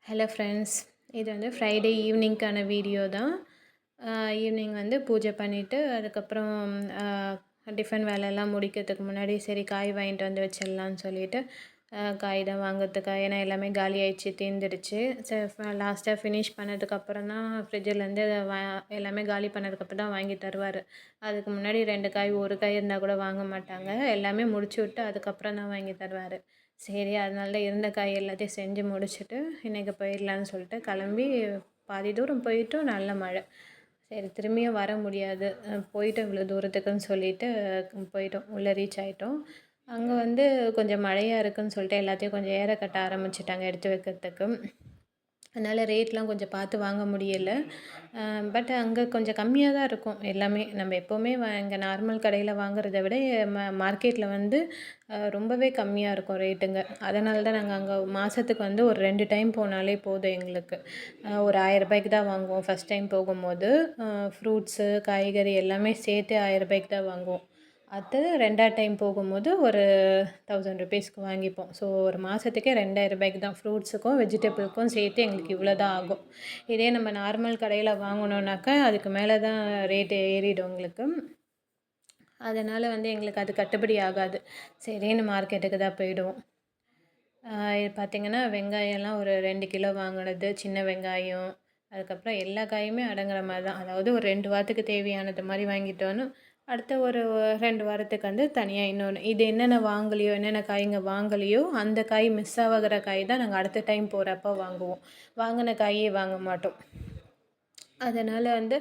Hello friends, இது வந்து Friday ஈவினிங்க்கான video தான். ஈவினிங் வந்து பூஜை பண்ணிவிட்டு அதுக்கப்புறம் டிஃபன் வேலையெல்லாம் முடிக்கிறதுக்கு முன்னாடி சரி காய் வாங்கிட்டு வந்து வச்சிடலான்னு சொல்லிவிட்டு காய் தான் வாங்குறதுக்காக, ஏன்னா எல்லாமே காலி ஆயிடுச்சு, தீர்ந்துடுச்சு. சரி லாஸ்ட்டாக ஃபினிஷ் பண்ணதுக்கப்புறம் தான் ஃப்ரிட்ஜிலேருந்து எல்லாமே காலி பண்ணதுக்கப்புறம் தான் வாங்கி தருவார். அதுக்கு முன்னாடி 2 காய் 1 காய் இருந்தால் கூட வாங்க மாட்டாங்க. எல்லாமே முடிச்சு விட்டு அதுக்கப்புறம் தான் வாங்கி தருவார். சரி அதனால தான் இருந்த காய் எல்லாத்தையும் செஞ்சு முடிச்சுட்டு இன்றைக்கி போயிடலான்னு சொல்லிட்டு கிளம்பி பாதி தூரம் போயிட்டோம். நல்ல மழை. சரி திரும்பியும் வர முடியாது, போயிட்டோம் இவ்வளோ தூரத்துக்குன்னு சொல்லிட்டு போயிட்டோம். உள்ளே ரீச் ஆகிட்டோம். அங்கே வந்து கொஞ்சம் மழையாக இருக்குதுன்னு சொல்லிட்டு எல்லாத்தையும் கொஞ்சம் ஏற கட்ட ஆரம்பிச்சிட்டாங்க எடுத்து வைக்கிறதுக்கு. அதனால் ரேட்லாம் கொஞ்சம் பார்த்து வாங்க முடியல. பட் அங்கே கொஞ்சம் கம்மியாக தான் இருக்கும் எல்லாமே. நம்ம எப்போவுமே இங்கே நார்மல் கடையில் வாங்குறத விட மார்க்கெட்டில் வந்து ரொம்பவே கம்மியாக இருக்கும் ரேட்டுங்க. அதனால தான் நாங்கள் அங்கே மாதத்துக்கு வந்து ஒரு 2 டைம் போனாலே போதும் எங்களுக்கு. ஒரு 1000 ரூபாய்க்கு தான் வாங்குவோம் ஃபஸ்ட் டைம் போகும்போது. ஃப்ரூட்ஸு, காய்கறி எல்லாமே சேர்த்து 1000 ரூபாய்க்கு தான் வாங்குவோம். அடுத்தது 2ஆவது டைம் போகும்போது ஒரு 1000 ருபீஸ்க்கு வாங்கிப்போம். ஸோ ஒரு மாதத்துக்கே 2000 ரூபாய்க்கு தான் ஃப்ரூட்ஸுக்கும் வெஜிடபிளுக்கும் சேர்த்து எங்களுக்கு இவ்வளோ தான் ஆகும். இதே நம்ம நார்மல் கடையில் வாங்கினோன்னாக்கா அதுக்கு மேலே தான் ரேட்டு ஏறிடும் எங்களுக்கு. அதனால் வந்து எங்களுக்கு அது கட்டுப்படி ஆகாது. சரின்னு மார்க்கெட்டுக்கு தான் போயிடுவோம். இது பார்த்திங்கன்னா வெங்காயம்லாம் ஒரு 2 கிலோ வாங்கினது, சின்ன வெங்காயம், அதுக்கப்புறம் எல்லா காயுமே அடங்குற மாதிரி தான். அதாவது ஒரு 2 வாரத்துக்கு தேவையானது மாதிரி வாங்கிட்டோன்னு அடுத்த ஒரு 2 வாரத்துக்கு வந்து தனியாக இன்னொன்று, இது என்னென்ன வாங்கலையோ, என்னென்ன காய்ங்க வாங்கலையோ அந்த காய் மிஸ் ஆகிற காய் தான் நாங்கள் அடுத்த டைம் போகிறப்ப வாங்குவோம். வாங்கின காயே வாங்க மாட்டோம். அதனால் வந்து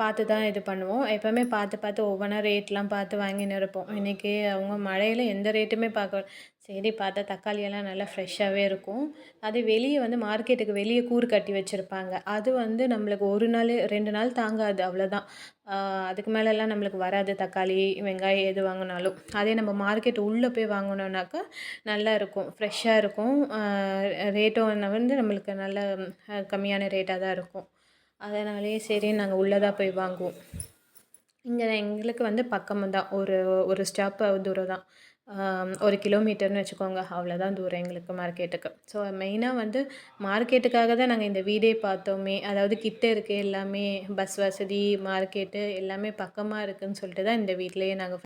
பார்த்து தான் இது பண்ணுவோம். எப்போவுமே பார்த்து பார்த்து ஒவ்வொன்றா ரேட்லாம் பார்த்து வாங்கின்னு இருப்போம். இன்றைக்கி அவங்க மழையில் எந்த ரேட்டுமே பார்க்க, சரி பார்த்தா தக்காளியெல்லாம் நல்லா ஃப்ரெஷ்ஷாகவே இருக்கும். அது வெளியே வந்து மார்க்கெட்டுக்கு வெளியே கூறு கட்டி வச்சுருப்பாங்க. அது வந்து நம்மளுக்கு 1 நாள் 2 நாள் தாங்காது, அவ்வளோதான். அதுக்கு மேலெல்லாம் நம்மளுக்கு வராது தக்காளி, வெங்காயம் எது வாங்கினாலும். அதே நம்ம மார்க்கெட் உள்ளே போய் வாங்கினோன்னாக்கா நல்லா இருக்கும், ஃப்ரெஷ்ஷாக இருக்கும். ரேட்டும் வந்து நம்மளுக்கு நல்ல கம்மியான ரேட்டாக தான் இருக்கும். அதனாலேயே சரின்னு நாங்கள் உள்ளே தான் போய் வாங்குவோம். இங்கே எங்களுக்கு வந்து பக்கமாக தான், ஒரு ஸ்டாப் தூரம் தான். 1 கிலோமீட்டர்னு வச்சுக்கோங்க, அவ்வளோதான் தூரம் எங்களுக்கு மார்க்கெட்டுக்கு. ஸோ மெயினாக வந்து மார்க்கெட்டுக்காக தான் நாங்கள் இந்த வீடே பார்த்தோமே. அதாவது கிட்ட இருக்குது எல்லாமே, பஸ் வசதி, மார்க்கெட்டு எல்லாமே பக்கமாக இருக்குதுன்னு சொல்லிட்டு தான் இந்த வீட்டிலையே நாங்கள்